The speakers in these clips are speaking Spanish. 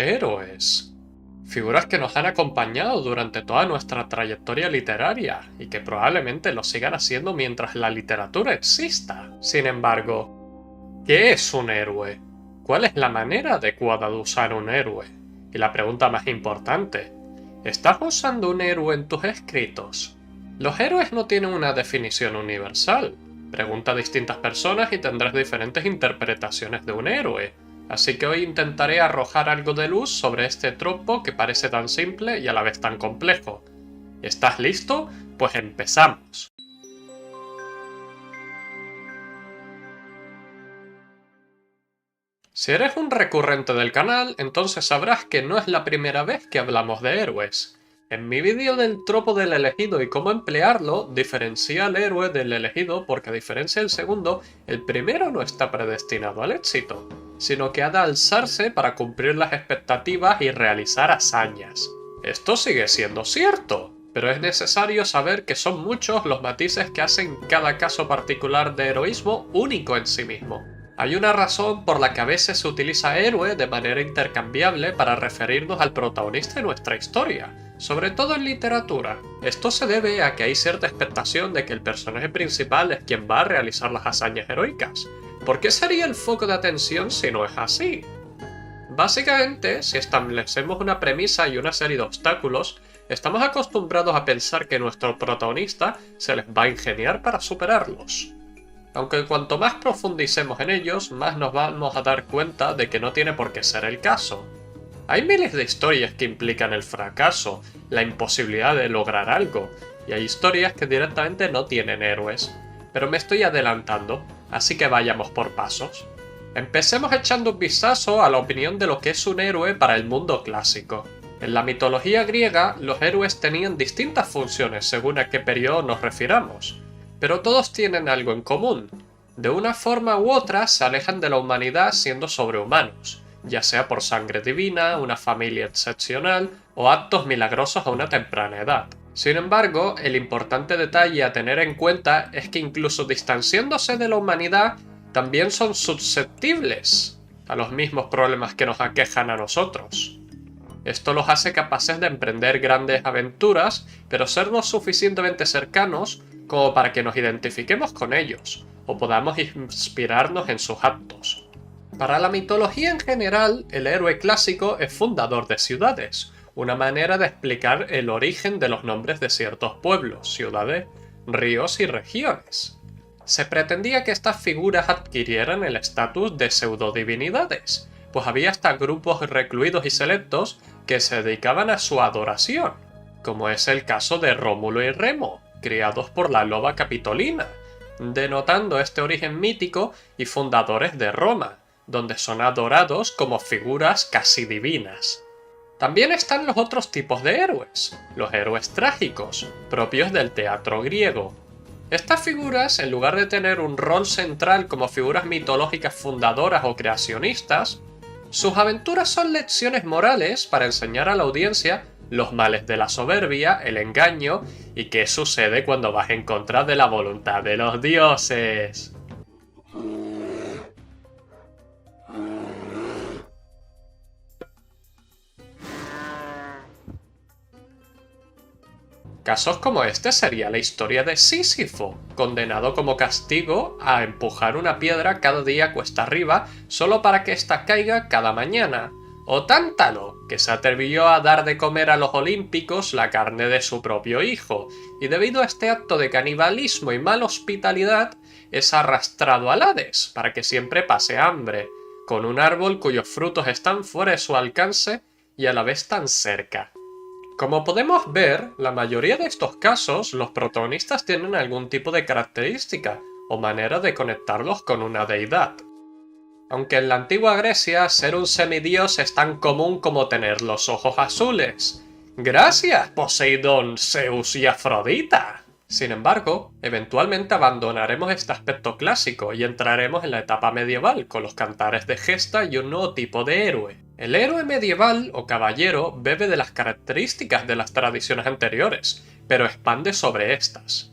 Héroes. Figuras que nos han acompañado durante toda nuestra trayectoria literaria y que probablemente lo sigan haciendo mientras la literatura exista. Sin embargo, ¿qué es un héroe? ¿Cuál es la manera adecuada de usar un héroe? Y la pregunta más importante, ¿estás usando un héroe en tus escritos? Los héroes no tienen una definición universal. Pregunta a distintas personas y tendrás diferentes interpretaciones de un héroe. Así que hoy intentaré arrojar algo de luz sobre este tropo que parece tan simple y a la vez tan complejo. ¿Estás listo? Pues empezamos. Si eres un recurrente del canal, entonces sabrás que no es la primera vez que hablamos de héroes. En mi vídeo del tropo del elegido y cómo emplearlo, diferencié al héroe del elegido porque a diferencia del segundo, el primero no está predestinado al éxito, sino que ha de alzarse para cumplir las expectativas y realizar hazañas. Esto sigue siendo cierto, pero es necesario saber que son muchos los matices que hacen cada caso particular de heroísmo único en sí mismo. Hay una razón por la que a veces se utiliza héroe de manera intercambiable para referirnos al protagonista de nuestra historia, sobre todo en literatura. Esto se debe a que hay cierta expectación de que el personaje principal es quien va a realizar las hazañas heroicas. ¿Por qué sería el foco de atención si no es así? Básicamente, si establecemos una premisa y una serie de obstáculos, estamos acostumbrados a pensar que nuestro protagonista se les va a ingeniar para superarlos. Aunque cuanto más profundicemos en ellos, más nos vamos a dar cuenta de que no tiene por qué ser el caso. Hay miles de historias que implican el fracaso, la imposibilidad de lograr algo, y hay historias que directamente no tienen héroes. Pero me estoy adelantando, así que vayamos por pasos. Empecemos echando un vistazo a la opinión de lo que es un héroe para el mundo clásico. En la mitología griega, los héroes tenían distintas funciones según a qué periodo nos refiramos, pero todos tienen algo en común. De una forma u otra se alejan de la humanidad siendo sobrehumanos, ya sea por sangre divina, una familia excepcional o actos milagrosos a una temprana edad. Sin embargo, el importante detalle a tener en cuenta es que incluso distanciándose de la humanidad, también son susceptibles a los mismos problemas que nos aquejan a nosotros. Esto los hace capaces de emprender grandes aventuras, pero ser lo suficientemente cercanos como para que nos identifiquemos con ellos, o podamos inspirarnos en sus actos. Para la mitología en general, el héroe clásico es fundador de ciudades, una manera de explicar el origen de los nombres de ciertos pueblos, ciudades, ríos y regiones. Se pretendía que estas figuras adquirieran el estatus de pseudodivinidades, pues había hasta grupos recluidos y selectos que se dedicaban a su adoración, como es el caso de Rómulo y Remo, criados por la loba Capitolina, denotando este origen mítico y fundadores de Roma, donde son adorados como figuras casi divinas. También están los otros tipos de héroes, los héroes trágicos, propios del teatro griego. Estas figuras, en lugar de tener un rol central como figuras mitológicas fundadoras o creacionistas, sus aventuras son lecciones morales para enseñar a la audiencia los males de la soberbia, el engaño y qué sucede cuando vas en contra de la voluntad de los dioses. Casos como este sería la historia de Sísifo, condenado como castigo a empujar una piedra cada día cuesta arriba solo para que ésta caiga cada mañana. O Tántalo, que se atrevió a dar de comer a los olímpicos la carne de su propio hijo, y debido a este acto de canibalismo y mala hospitalidad, es arrastrado al Hades para que siempre pase hambre, con un árbol cuyos frutos están fuera de su alcance y a la vez tan cerca. Como podemos ver, la mayoría de estos casos, los protagonistas tienen algún tipo de característica o manera de conectarlos con una deidad. Aunque en la antigua Grecia ser un semidios es tan común como tener los ojos azules. ¡Gracias, Poseidón, Zeus y Afrodita! Sin embargo, eventualmente abandonaremos este aspecto clásico y entraremos en la etapa medieval con los cantares de gesta y un nuevo tipo de héroe. El héroe medieval o caballero bebe de las características de las tradiciones anteriores, pero expande sobre estas.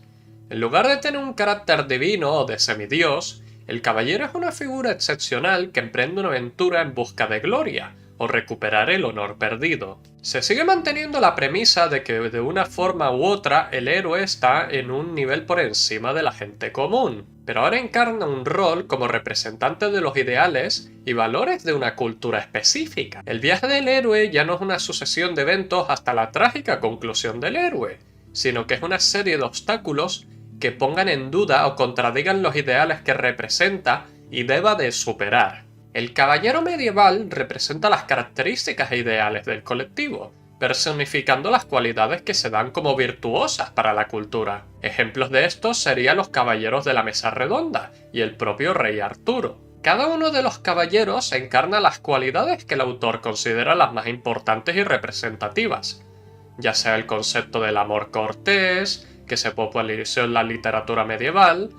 En lugar de tener un carácter divino o de semidios, el caballero es una figura excepcional que emprende una aventura en busca de gloria, o recuperar el honor perdido. Se sigue manteniendo la premisa de que de una forma u otra el héroe está en un nivel por encima de la gente común, pero ahora encarna un rol como representante de los ideales y valores de una cultura específica. El viaje del héroe ya no es una sucesión de eventos hasta la trágica conclusión del héroe, sino que es una serie de obstáculos que pongan en duda o contradigan los ideales que representa y deba de superar. El caballero medieval representa las características e ideales del colectivo, personificando las cualidades que se dan como virtuosas para la cultura. Ejemplos de estos serían los caballeros de la mesa redonda y el propio rey Arturo. Cada uno de los caballeros encarna las cualidades que el autor considera las más importantes y representativas, ya sea el concepto del amor cortés, que se popularizó en la literatura medieval,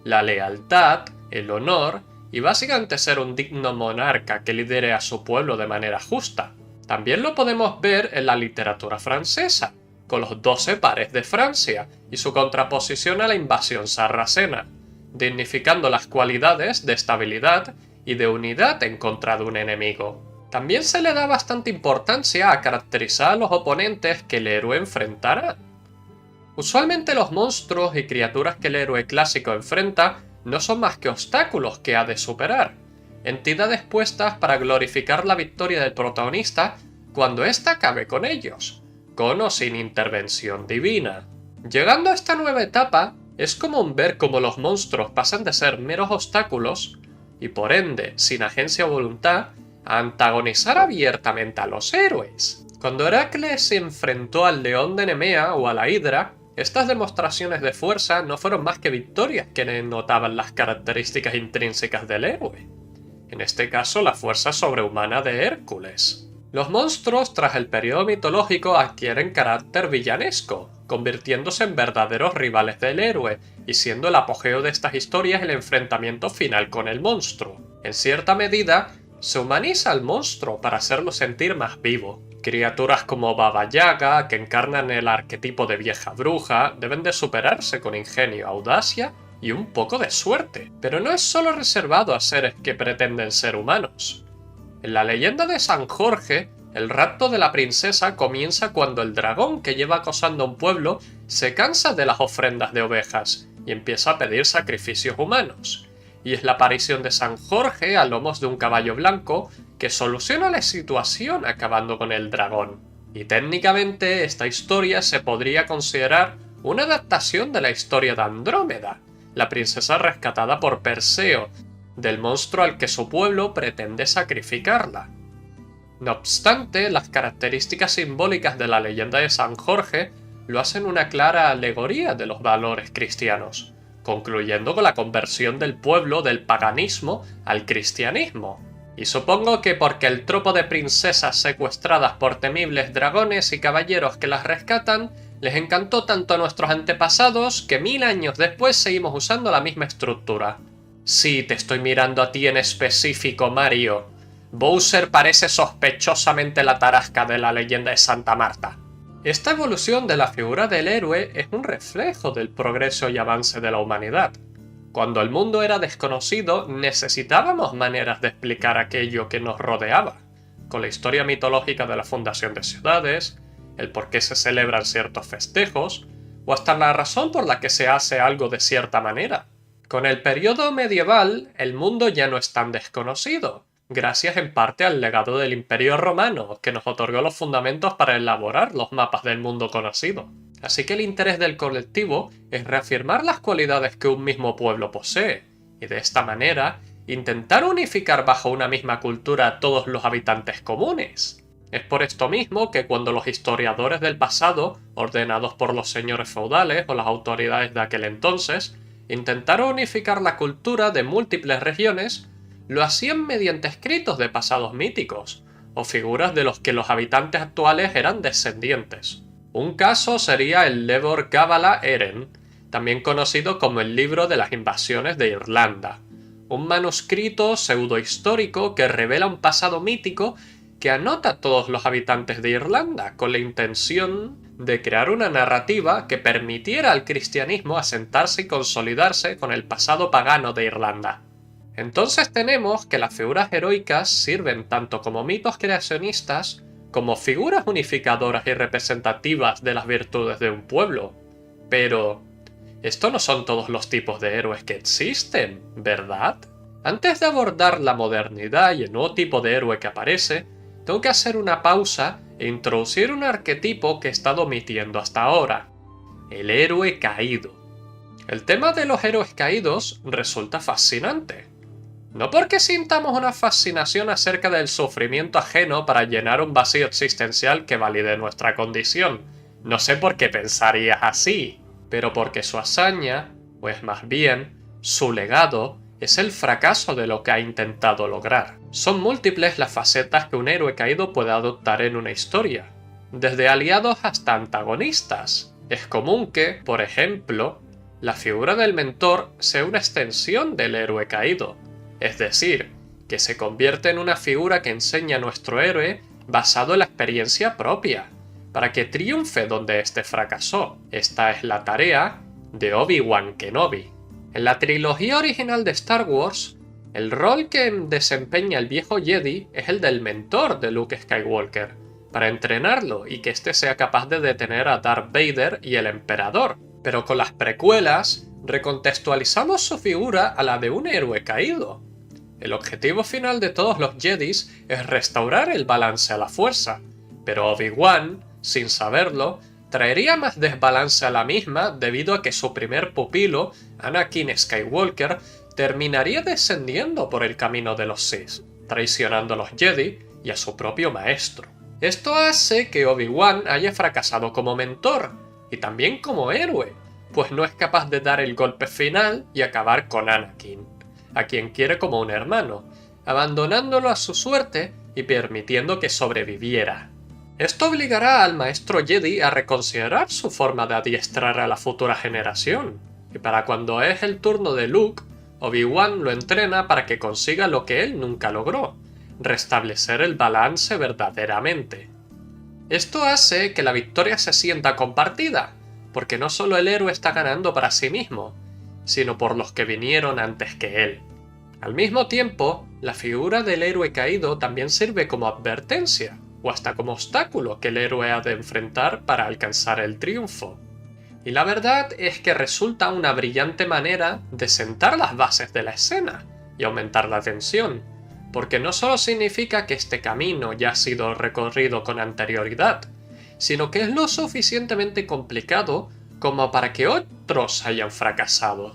la lealtad, el honor, y básicamente ser un digno monarca que lidere a su pueblo de manera justa. También lo podemos ver en la literatura francesa, con los 12 pares de Francia y su contraposición a la invasión sarracena, dignificando las cualidades de estabilidad y de unidad en contra de un enemigo. También se le da bastante importancia a caracterizar a los oponentes que el héroe enfrentará. Usualmente los monstruos y criaturas que el héroe clásico enfrenta no son más que obstáculos que ha de superar, entidades puestas para glorificar la victoria del protagonista cuando ésta acabe con ellos, con o sin intervención divina. Llegando a esta nueva etapa, es común ver cómo los monstruos pasan de ser meros obstáculos, y por ende, sin agencia o voluntad, a antagonizar abiertamente a los héroes. Cuando Heracles se enfrentó al león de Nemea o a la Hidra, estas demostraciones de fuerza no fueron más que victorias que denotaban las características intrínsecas del héroe. En este caso, la fuerza sobrehumana de Hércules. Los monstruos, tras el periodo mitológico, adquieren carácter villanesco, convirtiéndose en verdaderos rivales del héroe, y siendo el apogeo de estas historias el enfrentamiento final con el monstruo. En cierta medida, se humaniza al monstruo para hacerlo sentir más vivo. Criaturas como Baba Yaga, que encarnan el arquetipo de vieja bruja, deben de superarse con ingenio, audacia y un poco de suerte. Pero no es solo reservado a seres que pretenden ser humanos. En la leyenda de San Jorge, el rapto de la princesa comienza cuando el dragón que lleva acosando a un pueblo se cansa de las ofrendas de ovejas y empieza a pedir sacrificios humanos. Y es la aparición de San Jorge a lomos de un caballo blanco que soluciona la situación acabando con el dragón. Y técnicamente esta historia se podría considerar una adaptación de la historia de Andrómeda, la princesa rescatada por Perseo, del monstruo al que su pueblo pretende sacrificarla. No obstante, las características simbólicas de la leyenda de San Jorge lo hacen una clara alegoría de los valores cristianos, concluyendo con la conversión del pueblo del paganismo al cristianismo. Y supongo que porque el tropo de princesas secuestradas por temibles dragones y caballeros que las rescatan les encantó tanto a nuestros antepasados que 1000 años después seguimos usando la misma estructura. Sí, te estoy mirando a ti en específico, Mario. Bowser parece sospechosamente la tarasca de la leyenda de Santa Marta. Esta evolución de la figura del héroe es un reflejo del progreso y avance de la humanidad. Cuando el mundo era desconocido, necesitábamos maneras de explicar aquello que nos rodeaba, con la historia mitológica de la fundación de ciudades, el por qué se celebran ciertos festejos, o hasta la razón por la que se hace algo de cierta manera. Con el periodo medieval, el mundo ya no es tan desconocido, gracias en parte al legado del Imperio Romano, que nos otorgó los fundamentos para elaborar los mapas del mundo conocido. Así que el interés del colectivo es reafirmar las cualidades que un mismo pueblo posee, y de esta manera intentar unificar bajo una misma cultura a todos los habitantes comunes. Es por esto mismo que cuando los historiadores del pasado, ordenados por los señores feudales o las autoridades de aquel entonces, intentaron unificar la cultura de múltiples regiones, lo hacían mediante escritos de pasados míticos, o figuras de los que los habitantes actuales eran descendientes. Un caso sería el Lebor Gabála Eren, también conocido como el Libro de las Invasiones de Irlanda, un manuscrito pseudohistórico que revela un pasado mítico que anota a todos los habitantes de Irlanda con la intención de crear una narrativa que permitiera al cristianismo asentarse y consolidarse con el pasado pagano de Irlanda. Entonces tenemos que las figuras heroicas sirven tanto como mitos creacionistas como figuras unificadoras y representativas de las virtudes de un pueblo. Pero estos no son todos los tipos de héroes que existen, ¿verdad? Antes de abordar la modernidad y el nuevo tipo de héroe que aparece, tengo que hacer una pausa e introducir un arquetipo que he estado omitiendo hasta ahora: el héroe caído. El tema de los héroes caídos resulta fascinante. No porque sintamos una fascinación acerca del sufrimiento ajeno para llenar un vacío existencial que valide nuestra condición. No sé por qué pensarías así, pero porque su hazaña, o es más bien, su legado, es el fracaso de lo que ha intentado lograr. Son múltiples las facetas que un héroe caído puede adoptar en una historia, desde aliados hasta antagonistas. Es común que, por ejemplo, la figura del mentor sea una extensión del héroe caído, es decir, que se convierte en una figura que enseña a nuestro héroe basado en la experiencia propia, para que triunfe donde éste fracasó. Esta es la tarea de Obi-Wan Kenobi. En la trilogía original de Star Wars, el rol que desempeña el viejo Jedi es el del mentor de Luke Skywalker, para entrenarlo y que éste sea capaz de detener a Darth Vader y el Emperador. Pero con las precuelas, recontextualizamos su figura a la de un héroe caído. El objetivo final de todos los Jedis es restaurar el balance a la fuerza, pero Obi-Wan, sin saberlo, traería más desbalance a la misma debido a que su primer pupilo, Anakin Skywalker, terminaría descendiendo por el camino de los Sith, traicionando a los Jedi y a su propio maestro. Esto hace que Obi-Wan haya fracasado como mentor, y también como héroe, pues no es capaz de dar el golpe final y acabar con Anakin, a quien quiere como un hermano, abandonándolo a su suerte y permitiendo que sobreviviera. Esto obligará al maestro Jedi a reconsiderar su forma de adiestrar a la futura generación, y para cuando es el turno de Luke, Obi-Wan lo entrena para que consiga lo que él nunca logró: restablecer el balance verdaderamente. Esto hace que la victoria se sienta compartida, porque no solo el héroe está ganando para sí mismo, sino por los que vinieron antes que él. Al mismo tiempo, la figura del héroe caído también sirve como advertencia, o hasta como obstáculo que el héroe ha de enfrentar para alcanzar el triunfo. Y la verdad es que resulta una brillante manera de sentar las bases de la escena y aumentar la tensión, porque no solo significa que este camino ya ha sido recorrido con anterioridad, sino que es lo suficientemente complicado como para que otros hayan fracasado.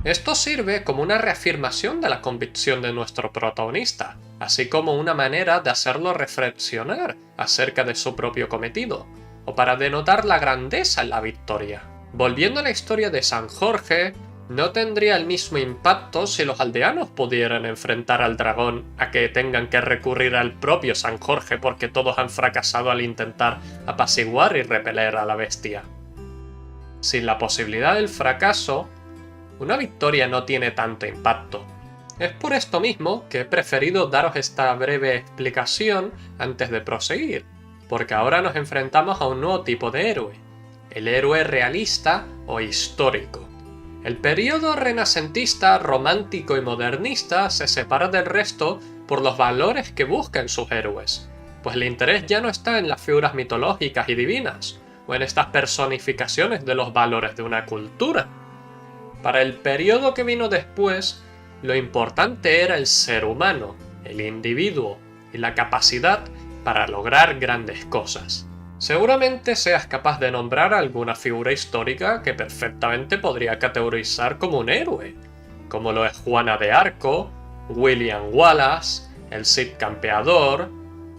Esto sirve como una reafirmación de la convicción de nuestro protagonista, así como una manera de hacerlo reflexionar acerca de su propio cometido, o para denotar la grandeza en la victoria. Volviendo a la historia de San Jorge, no tendría el mismo impacto si los aldeanos pudieran enfrentar al dragón a que tengan que recurrir al propio San Jorge porque todos han fracasado al intentar apaciguar y repeler a la bestia. Sin la posibilidad del fracaso, una victoria no tiene tanto impacto. Es por esto mismo que he preferido daros esta breve explicación antes de proseguir, porque ahora nos enfrentamos a un nuevo tipo de héroe, el héroe realista o histórico. El período renacentista, romántico y modernista se separa del resto por los valores que buscan sus héroes, pues el interés ya no está en las figuras mitológicas y divinas, o en estas personificaciones de los valores de una cultura. Para el periodo que vino después, lo importante era el ser humano, el individuo y la capacidad para lograr grandes cosas. Seguramente seas capaz de nombrar alguna figura histórica que perfectamente podría categorizar como un héroe, como lo es Juana de Arco, William Wallace, el Cid Campeador,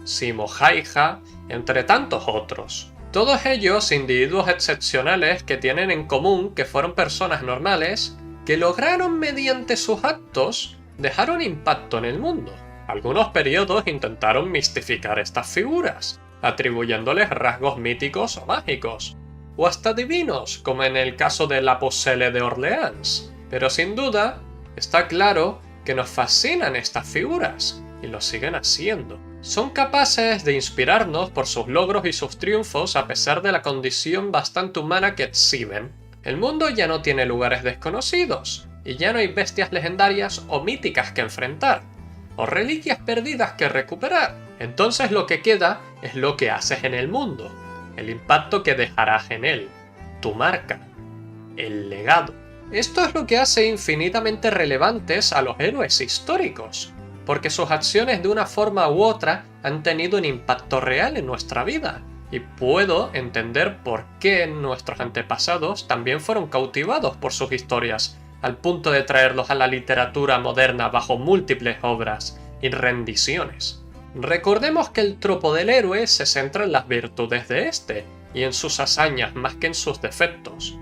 Simo Haija, entre tantos otros. Todos ellos individuos excepcionales que tienen en común que fueron personas normales que lograron mediante sus actos dejar un impacto en el mundo. Algunos periodos intentaron mistificar estas figuras, atribuyéndoles rasgos míticos o mágicos, o hasta divinos, como en el caso de la Pucelle de Orleans, Pero sin duda, está claro que nos fascinan estas figuras, y lo siguen haciendo. Son capaces de inspirarnos por sus logros y sus triunfos a pesar de la condición bastante humana que exhiben. El mundo ya no tiene lugares desconocidos, y ya no hay bestias legendarias o míticas que enfrentar, o reliquias perdidas que recuperar. Entonces lo que queda es lo que haces en el mundo, el impacto que dejarás en él, tu marca, el legado. Esto es lo que hace infinitamente relevantes a los héroes históricos, porque sus acciones de una forma u otra han tenido un impacto real en nuestra vida, y puedo entender por qué nuestros antepasados también fueron cautivados por sus historias, al punto de traerlos a la literatura moderna bajo múltiples obras y rendiciones. Recordemos que el tropo del héroe se centra en las virtudes de este, y en sus hazañas más que en sus defectos.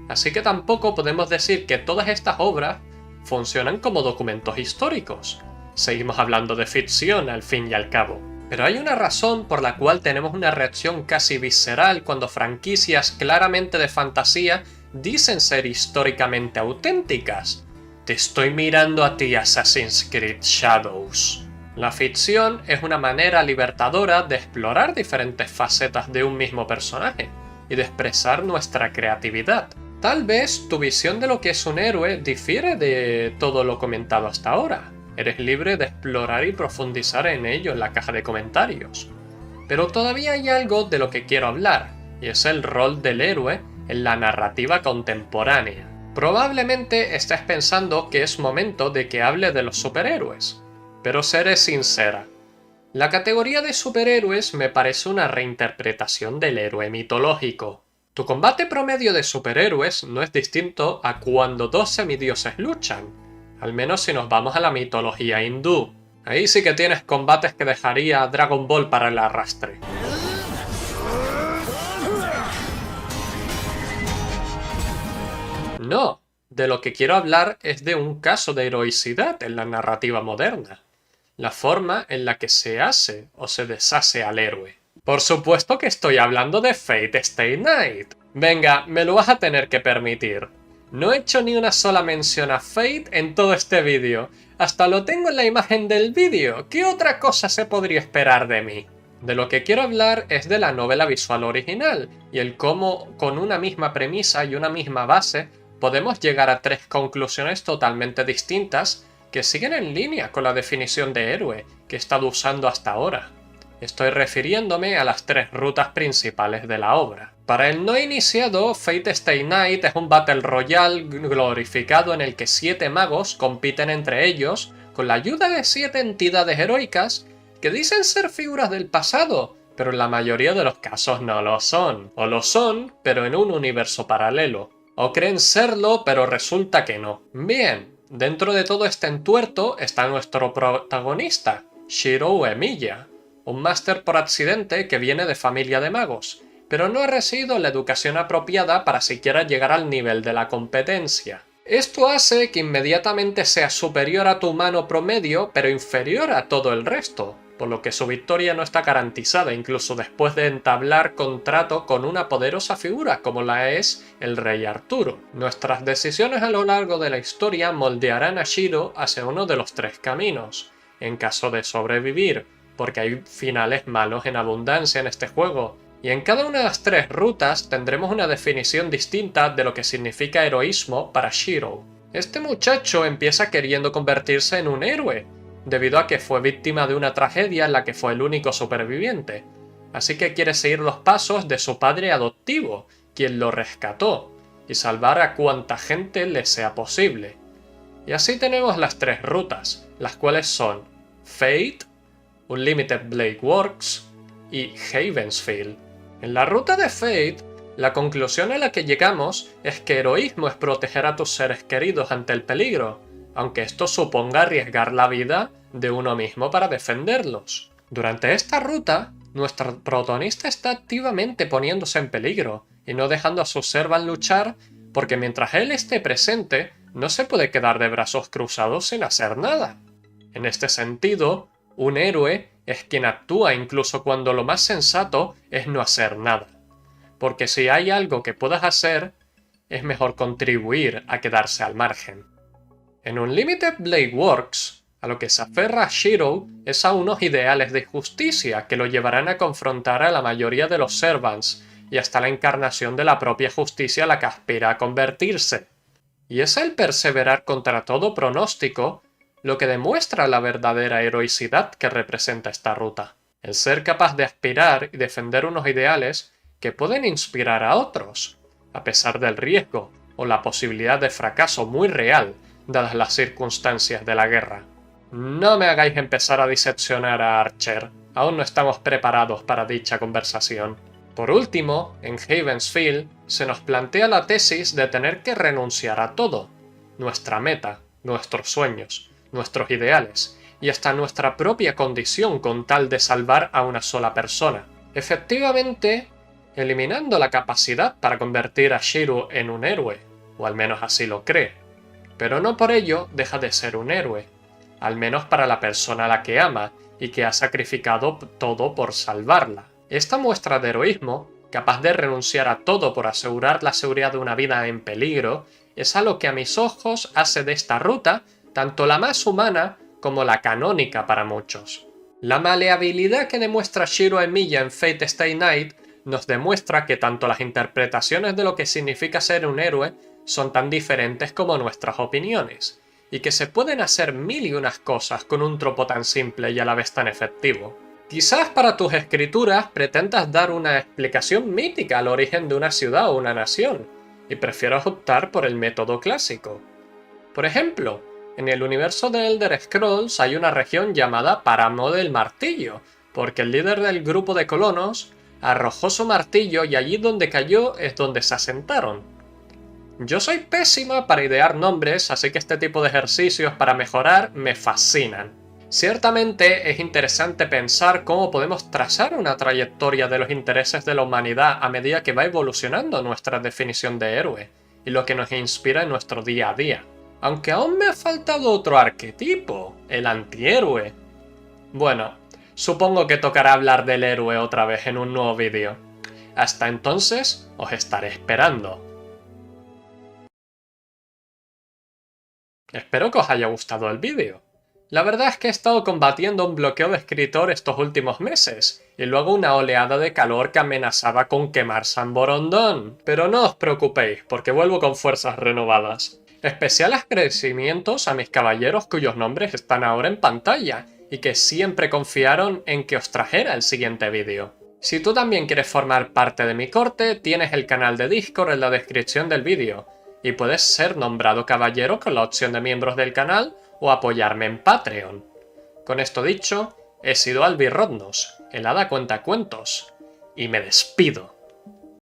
Así que tampoco podemos decir que todas estas obras funcionan como documentos históricos. Seguimos hablando de ficción al fin y al cabo. Pero hay una razón por la cual tenemos una reacción casi visceral cuando franquicias claramente de fantasía dicen ser históricamente auténticas. Te estoy mirando a ti, Assassin's Creed Shadows. La ficción es una manera libertadora de explorar diferentes facetas de un mismo personaje y de expresar nuestra creatividad. Tal vez tu visión de lo que es un héroe difiere de todo lo comentado hasta ahora. Eres libre de explorar y profundizar en ello en la caja de comentarios. Pero todavía hay algo de lo que quiero hablar, y es el rol del héroe en la narrativa contemporánea. Probablemente estés pensando que es momento de que hable de los superhéroes, pero seré sincera. La categoría de superhéroes me parece una reinterpretación del héroe mitológico. Tu combate promedio de superhéroes no es distinto a cuando dos semidioses luchan. Al menos si nos vamos a la mitología hindú. Ahí sí que tienes combates que dejaría a Dragon Ball para el arrastre. No, de lo que quiero hablar es de un caso de heroicidad en la narrativa moderna. La forma en la que se hace o se deshace al héroe. Por supuesto que estoy hablando de Fate Stay Night. Venga, me lo vas a tener que permitir. No he hecho ni una sola mención a Fate en todo este vídeo. Hasta lo tengo en la imagen del vídeo. ¿Qué otra cosa se podría esperar de mí? De lo que quiero hablar es de la novela visual original, y el cómo, con una misma premisa y una misma base, podemos llegar a tres conclusiones totalmente distintas que siguen en línea con la definición de héroe que he estado usando hasta ahora. Estoy refiriéndome a las tres rutas principales de la obra. Para el no iniciado, Fate Stay Night es un Battle Royale glorificado en el que 7 magos compiten entre ellos con la ayuda de 7 entidades heroicas que dicen ser figuras del pasado, pero en la mayoría de los casos no lo son. O lo son, pero en un universo paralelo. O creen serlo, pero resulta que no. Bien, dentro de todo este entuerto está nuestro protagonista, Shiro Uemiya, un máster por accidente que viene de familia de magos, pero no ha recibido la educación apropiada para siquiera llegar al nivel de la competencia. Esto hace que inmediatamente sea superior a tu humano promedio, pero inferior a todo el resto, por lo que su victoria no está garantizada incluso después de entablar contrato con una poderosa figura como la es el Rey Arturo. Nuestras decisiones a lo largo de la historia moldearán a Shiro hacia uno de los 3 caminos, en caso de sobrevivir, porque hay finales malos en abundancia en este juego, y en cada una de las 3 rutas tendremos una definición distinta de lo que significa heroísmo para Shiro. Este muchacho empieza queriendo convertirse en un héroe, debido a que fue víctima de una tragedia en la que fue el único superviviente, así que quiere seguir los pasos de su padre adoptivo, quien lo rescató, y salvar a cuanta gente le sea posible. Y así tenemos las 3 rutas, las cuales son Fate, Unlimited Blade Works y Havensfield. En la ruta de Fate, la conclusión a la que llegamos es que heroísmo es proteger a tus seres queridos ante el peligro, aunque esto suponga arriesgar la vida de uno mismo para defenderlos. Durante esta ruta, nuestro protagonista está activamente poniéndose en peligro y no dejando a sus servants luchar, porque mientras él esté presente, no se puede quedar de brazos cruzados sin hacer nada. En este sentido, un héroe es quien actúa incluso cuando lo más sensato es no hacer nada. Porque si hay algo que puedas hacer, es mejor contribuir a quedarse al margen. En Unlimited Blade Works, a lo que se aferra Shiro es a unos ideales de justicia que lo llevarán a confrontar a la mayoría de los Servants y hasta la encarnación de la propia justicia a la que aspira a convertirse. Y es el perseverar contra todo pronóstico lo que demuestra la verdadera heroicidad que representa esta ruta. El ser capaz de aspirar y defender unos ideales que pueden inspirar a otros, a pesar del riesgo o la posibilidad de fracaso muy real, dadas las circunstancias de la guerra. No me hagáis empezar a diseccionar a Archer, aún no estamos preparados para dicha conversación. Por último, en Haven's Field se nos plantea la tesis de tener que renunciar a todo, nuestra meta, nuestros sueños, nuestros ideales y hasta nuestra propia condición con tal de salvar a una sola persona. Efectivamente, eliminando la capacidad para convertir a Shiro en un héroe, o al menos así lo cree, pero no por ello deja de ser un héroe, al menos para la persona a la que ama y que ha sacrificado todo por salvarla. Esta muestra de heroísmo, capaz de renunciar a todo por asegurar la seguridad de una vida en peligro, es a lo que a mis ojos hace de esta ruta tanto la más humana como la canónica para muchos. La maleabilidad que demuestra Shiro Emiya en Fate Stay Night nos demuestra que tanto las interpretaciones de lo que significa ser un héroe son tan diferentes como nuestras opiniones, y que se pueden hacer mil y unas cosas con un tropo tan simple y a la vez tan efectivo. Quizás para tus escrituras pretendas dar una explicación mítica al origen de una ciudad o una nación, y prefieras optar por el método clásico. Por ejemplo, en el universo de Elder Scrolls hay una región llamada Páramo del Martillo, porque el líder del grupo de colonos arrojó su martillo y allí donde cayó es donde se asentaron. Yo soy pésima para idear nombres, así que este tipo de ejercicios para mejorar me fascinan. Ciertamente es interesante pensar cómo podemos trazar una trayectoria de los intereses de la humanidad a medida que va evolucionando nuestra definición de héroe, y lo que nos inspira en nuestro día a día. Aunque aún me ha faltado otro arquetipo, el antihéroe. Bueno, supongo que tocará hablar del héroe otra vez en un nuevo vídeo. Hasta entonces, os estaré esperando. Espero que os haya gustado el vídeo. La verdad es que he estado combatiendo un bloqueo de escritor estos últimos meses, y luego una oleada de calor que amenazaba con quemar San Borondón. Pero no os preocupéis, porque vuelvo con fuerzas renovadas. Especial agradecimientos a mis caballeros cuyos nombres están ahora en pantalla, y que siempre confiaron en que os trajera el siguiente vídeo. Si tú también quieres formar parte de mi corte, tienes el canal de Discord en la descripción del vídeo, y puedes ser nombrado caballero con la opción de miembros del canal o apoyarme en Patreon. Con esto dicho, he sido Albi Rodnos, el hada cuentacuentos, y me despido.